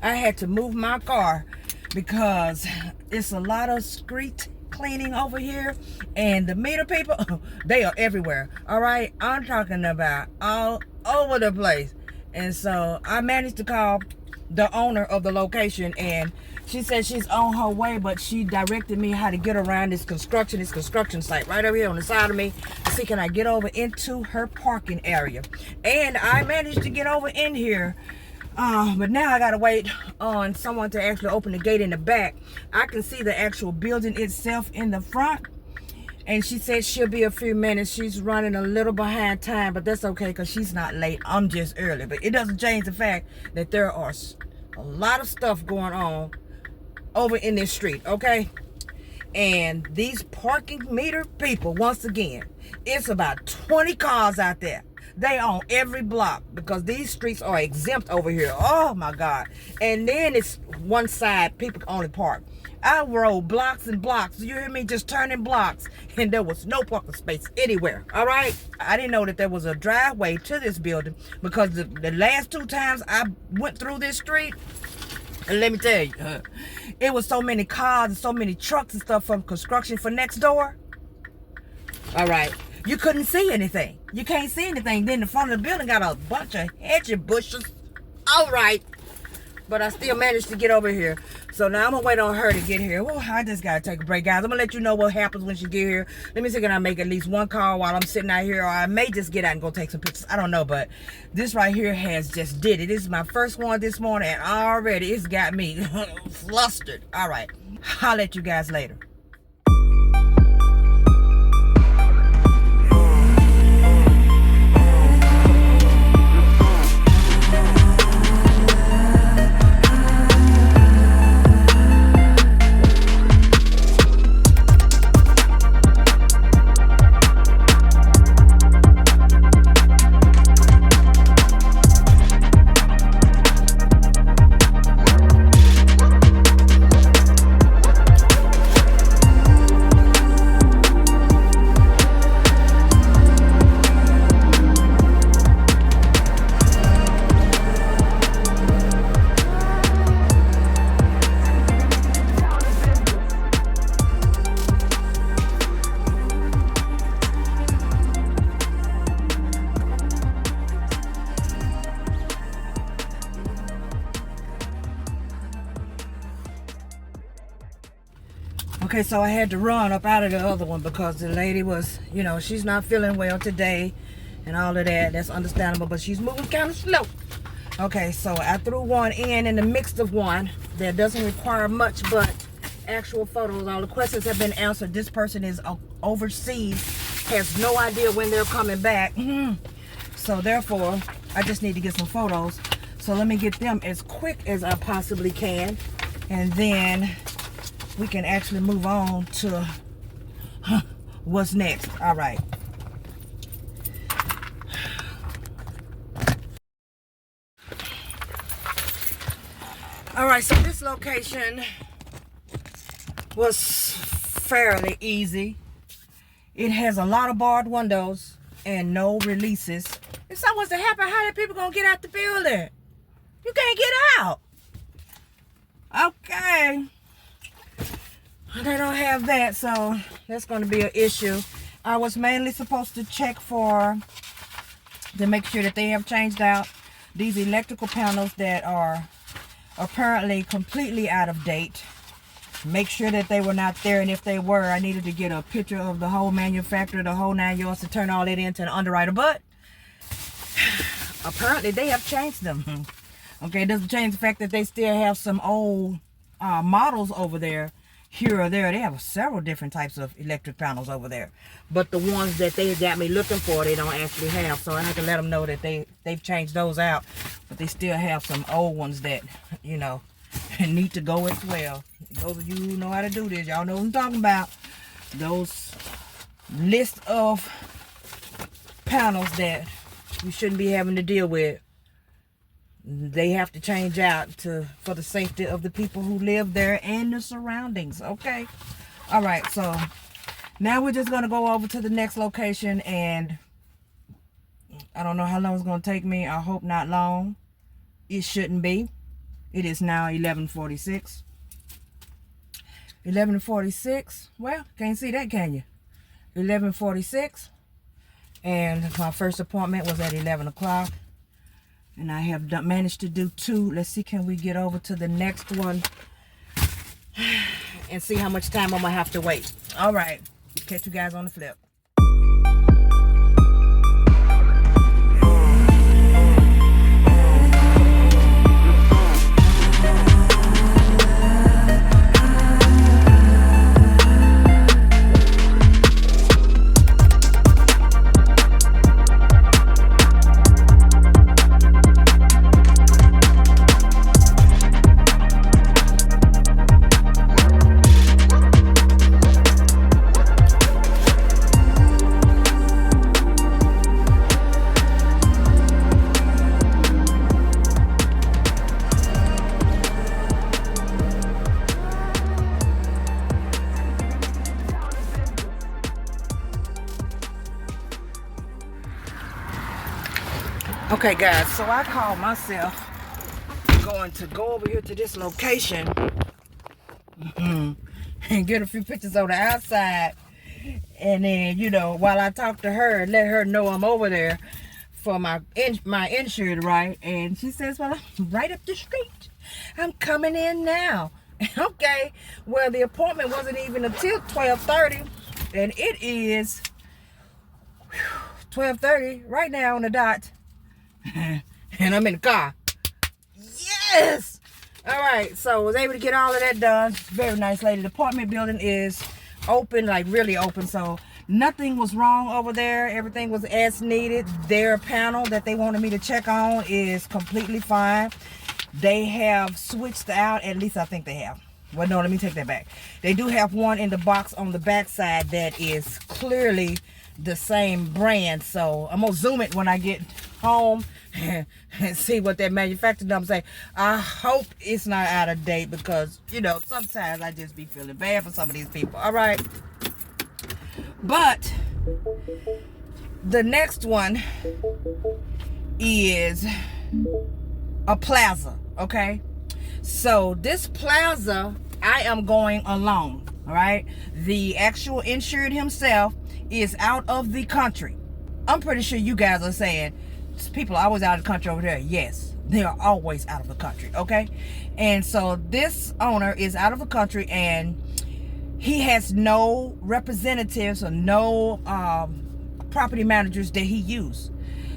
I had to move my car because it's a lot of street cleaning over here, and the meter people, they are everywhere. All right, I'm talking about all over the place. And so I managed to call the owner of the location, and she said she's on her way, but she directed me how to get around this construction site right over here on the side of me to see can I get over into her parking area. And I managed to get over in here. But now I gotta wait on someone to actually open the gate in the back. I can see the actual building itself in the front, and she said she'll be a few minutes. She's running a little behind time, but that's okay because she's not late. I'm just early, but it doesn't change the fact that there are a lot of stuff going on over in this street, okay? And these parking meter people, once again, it's about 20 cars out there. They on every block because these streets are exempt over here. Oh my God. And then it's one side people can only park. I rode blocks and blocks. You hear me? Just turning blocks. And there was no parking space anywhere. All right? I didn't know that there was a driveway to this building because the last 2 times I went through this street, and let me tell you, it was so many cars and so many trucks and stuff from construction for next door. All right. You couldn't see anything. You can't see anything. Then the front of the building got a bunch of hedging bushes. All right. But I still managed to get over here. So now I'm going to wait on her to get here. Well, I just got to take a break, guys. I'm going to let you know what happens when she get here. Let me see, can I make at least one call while I'm sitting out here? Or I may just get out and go take some pictures. I don't know. But this right here has just did it. This is my first one this morning. And already it's got me flustered. All right. I'll let you guys later. Okay, so I had to run up out of the other one because the lady was, she's not feeling well today and all of that. That's understandable, but she's moving kind of slow. Okay, so I threw one in the midst of one that doesn't require much but actual photos. All the questions have been answered. This person is overseas, has no idea when they're coming back. So therefore, I just need to get some photos. So let me get them as quick as I possibly can. And then we can actually move on to what's next. All right. All right, so this location was fairly easy. It has a lot of barred windows and no releases. If something was to happen, how are people gonna get out the building? You can't get out. Okay. They don't have that, so that's going to be an issue. I was mainly supposed to check to make sure that they have changed out these electrical panels that are apparently completely out of date. Make sure that they were not there, and if they were, I needed to get a picture of the whole manufacturer, the whole 9 yards, to turn all that into an underwriter. But apparently they have changed them. Okay, it doesn't change the fact that they still have some old models over there. Here or there, they have several different types of electric panels over there, but the ones that they got me looking for, they don't actually have. So I have to let them know that they've changed those out, but they still have some old ones that need to go as well. Those of you who know how to do this, y'all know what I'm talking about. Those list of panels that you shouldn't be having to deal with, they have to change out for the safety of the people who live there and the surroundings. Okay. All right. So now we're just going to go over to the next location, and I don't know how long it's going to take me. I hope not long. It shouldn't be. It is now 11:46. 11:46. Well, can't see that, can you? 11:46. And my first appointment was at 11 o'clock. And I have managed to do 2. Let's see, can we get over to the next one and see how much time I'm going to have to wait. All right. Catch you guys on the flip. Okay guys, so I called myself going to go over here to this location and get a few pictures on the outside, and then, you know, while I talk to her and let her know I'm over there for my insured, right? And she says, well, I'm right up the street, I'm coming in now. Okay, well, the appointment wasn't even until 12:30, and it is 12:30 right now on the dot. And I'm in the car. Yes! All right, so I was able to get all of that done. Very nice lady. The apartment building is open, like really open, so nothing was wrong over there. Everything was as needed. Their panel that they wanted me to check on is completely fine. They have switched out, at least I think they have. Well, no, let me take that back. They do have one in the box on the back side that is clearly the same brand, so I'm gonna zoom it when I get home and see what that manufacturer number say. I hope it's not out of date, because, you know, sometimes I just be feeling bad for some of these people. All right, but the next one is a plaza. Okay, so this plaza, I am going alone. All right, the actual insured himself is out of the country. I'm pretty sure you guys are saying people are always out of the country over there. Yes, they are always out of the country. Okay, and so this owner is out of the country, and he has no representatives or no property managers that he used.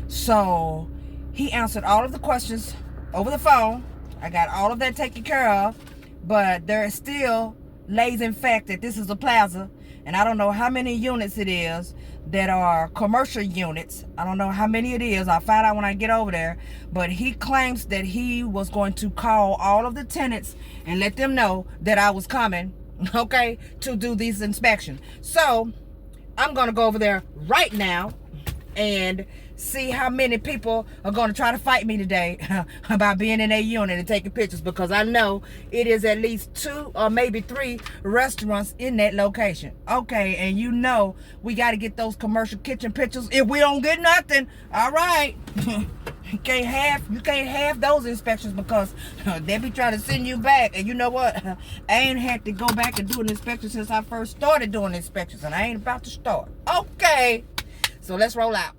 So he answered all of the questions over the phone. I got all of that taken care of, but there is still lays in fact that this is a plaza, and I don't know how many units it is that are commercial units. I don't know how many it is. I'll find out when I get over there. But he claims that he was going to call all of the tenants and let them know that I was coming, okay, to do these inspections. So I'm gonna go over there right now and see how many people are going to try to fight me today about being in a unit and taking pictures, because I know it is at least 2 or maybe 3 restaurants in that location. Okay, and you know we got to get those commercial kitchen pictures if we don't get nothing. All right. You can't have those inspections, because they be trying to send you back. And you know what? I ain't had to go back and do an inspection since I first started doing inspections, and I ain't about to start. Okay, so let's roll out.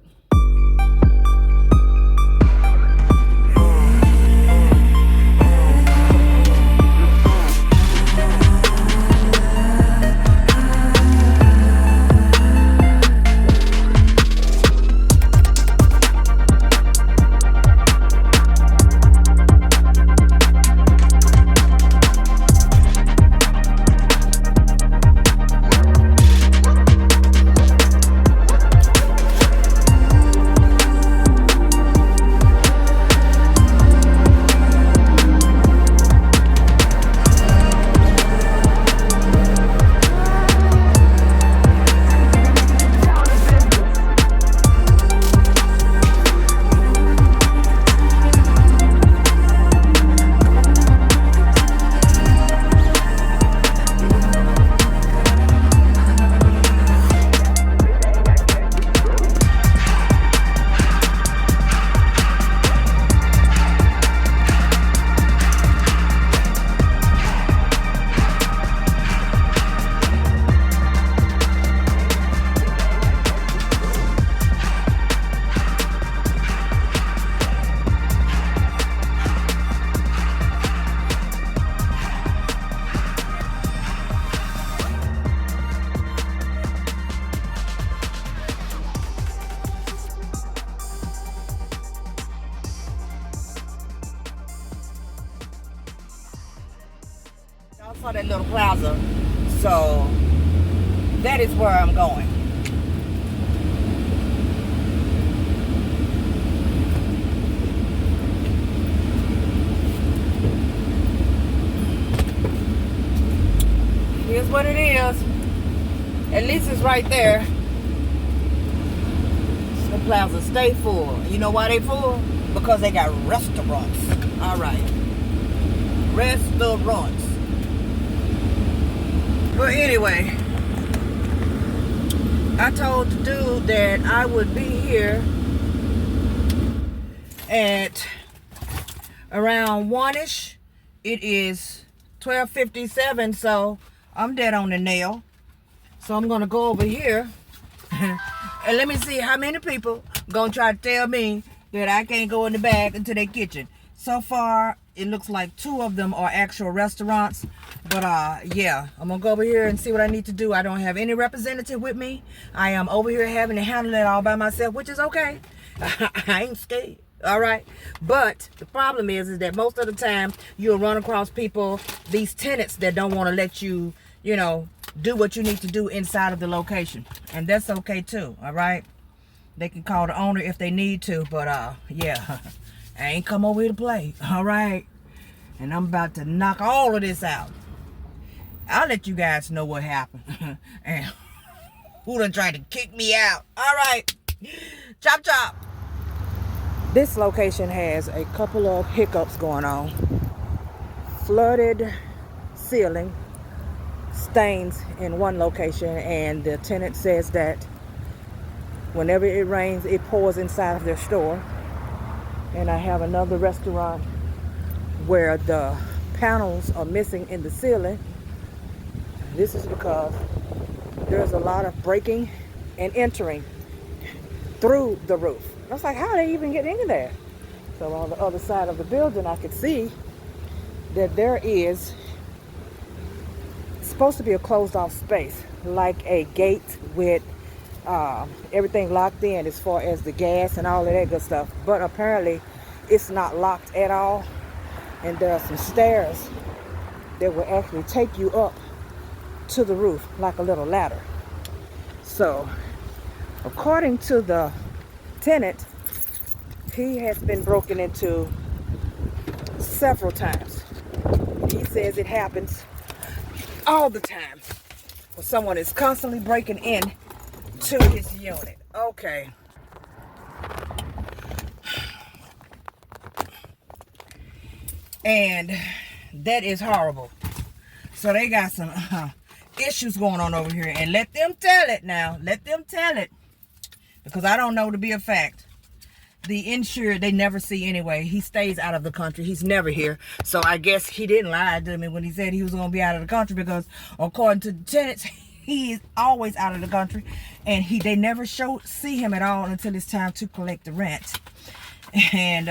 I saw that little plaza, so that is where I'm going. Here's what it is. At least it's right there. The plaza stay full. You know why they full? Because they got restaurants. All right. Restaurants. But anyway, I told the dude that I would be here at around 1-ish. It is 12:57, so I'm dead on the nail. So I'm gonna go over here and let me see how many people gonna try to tell me that I can't go in the back into their kitchen. So far, it looks like 2 of them are actual restaurants. But yeah, I'm gonna go over here and see what I need to do. I don't have any representative with me. I am over here having to handle it all by myself, which is okay. I ain't scared. All right. But the problem is that most of the time you'll run across people, these tenants that don't want to let you, you know, do what you need to do inside of the location. And that's okay too. All right. They can call the owner if they need to. But yeah, I ain't come over here to play. All right. And I'm about to knock all of this out. I'll let you guys know what happened. And who done tried to kick me out. All right. Chop chop. This location has a couple of hiccups going on. Flooded ceiling, stains in one location, and the tenant says that whenever it rains, it pours inside of their store. And I have another restaurant where the panels are missing in the ceiling. This is because there's a lot of breaking and entering through the roof. I was like, how they even get into there? So on the other side of the building, I could see that there is supposed to be a closed off space, like a gate with everything locked in as far as the gas and all of that good stuff. But apparently it's not locked at all. And there are some stairs that will actually take you up to the roof like a little ladder. So according to the tenant, he has been broken into several times. He says it happens all the time when someone is constantly breaking in to his unit. Okay. And that is horrible. So they got some issues going on over here, and let them tell it now. Let them tell it. Because I don't know to be a fact. The insured, they never see anyway. He stays out of the country. He's never here. So I guess he didn't lie to me when he said he was going to be out of the country, because according to the tenants, he is always out of the country. And they never see him at all until it's time to collect the rent. And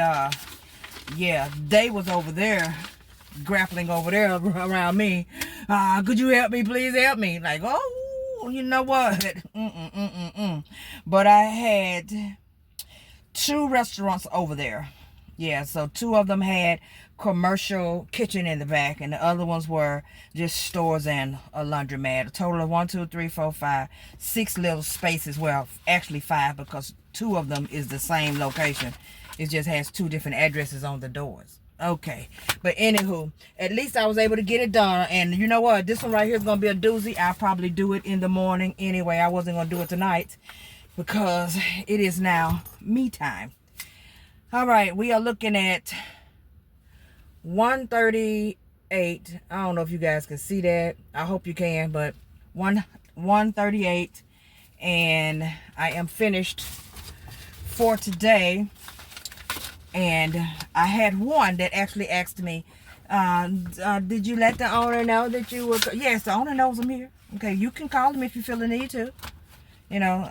yeah, they was over there, grappling over there around me. Could you help me? Please help me. Like, oh, you know what? But I had 2 restaurants over there. Yeah, so 2 of them had commercial kitchen in the back, and the other ones were just stores and a laundromat. A total of 1, 2, 3, 4, 5, 6 little spaces. Well, actually 5, because 2 of them is the same location. It just has 2 different addresses on the doors. Okay, but anywho, at least I was able to get it done. And you know what? This one right here is going to be a doozy. I'll probably do it in the morning anyway. I wasn't going to do it tonight because it is now me time. All right, we are looking at 138. I don't know if you guys can see that. I hope you can, but 138, and I am finished for today. And I had one that actually asked me, did you let the owner know that you were... Yes, the owner knows I'm here. Okay, you can call him if you feel the need to. You know,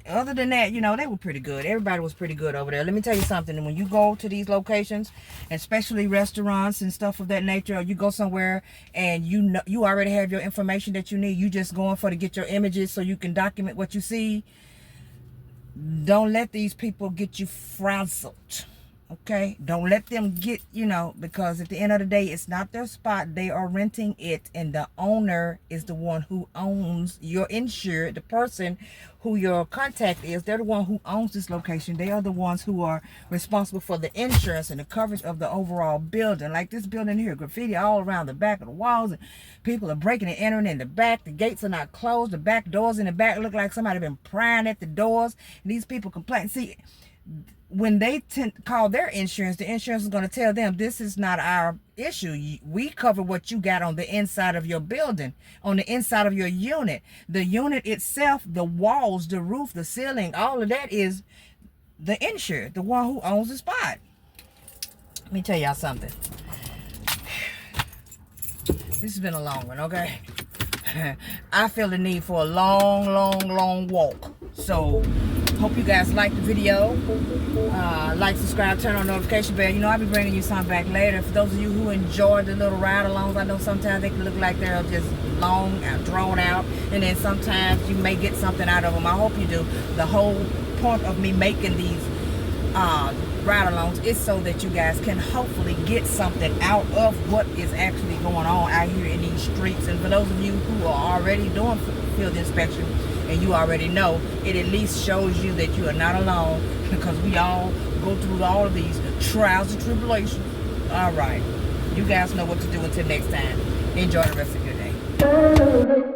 other than that, you know, they were pretty good. Everybody was pretty good over there. Let me tell you something. When you go to these locations, especially restaurants and stuff of that nature, or you go somewhere and you know you already have your information that you need, you just going for to get your images so you can document what you see. Don't let these people get you frazzled. Okay, don't let them get, because at the end of the day, it's not their spot. They are renting it, and the owner is the one who owns your insured. The person who your contact is, they're the one who owns this location. They are the ones who are responsible for the insurance and the coverage of the overall building. Like this building here, graffiti all around the back of the walls, and people are breaking and entering in the back. The gates are not closed. The back doors in the back look like somebody been prying at the doors. And these people complain. See, when they call their insurance, the insurance is going to tell them this is not our issue. We cover what you got on the inside of your building, on the inside of your unit. The unit itself, the walls, the roof, the ceiling, all of that is the insured, the one who owns the spot. Let me tell y'all something. This has been a long one, okay? I feel the need for a long walk. So, hope you guys like the video. Like, subscribe, turn on notification bell. I'll be bringing you something back later. For those of you who enjoy the little ride-alongs, I know sometimes they can look like they're just long and drawn out. And then sometimes you may get something out of them. I hope you do. The whole point of me making these ride-alongs is so that you guys can hopefully get something out of what is actually going on out here in these streets. And for those of you who are already doing field inspection and you already know, it at least shows you that you are not alone, because we all go through all of these trials and tribulations. All right, you guys know what to do. Until next time, enjoy the rest of your day.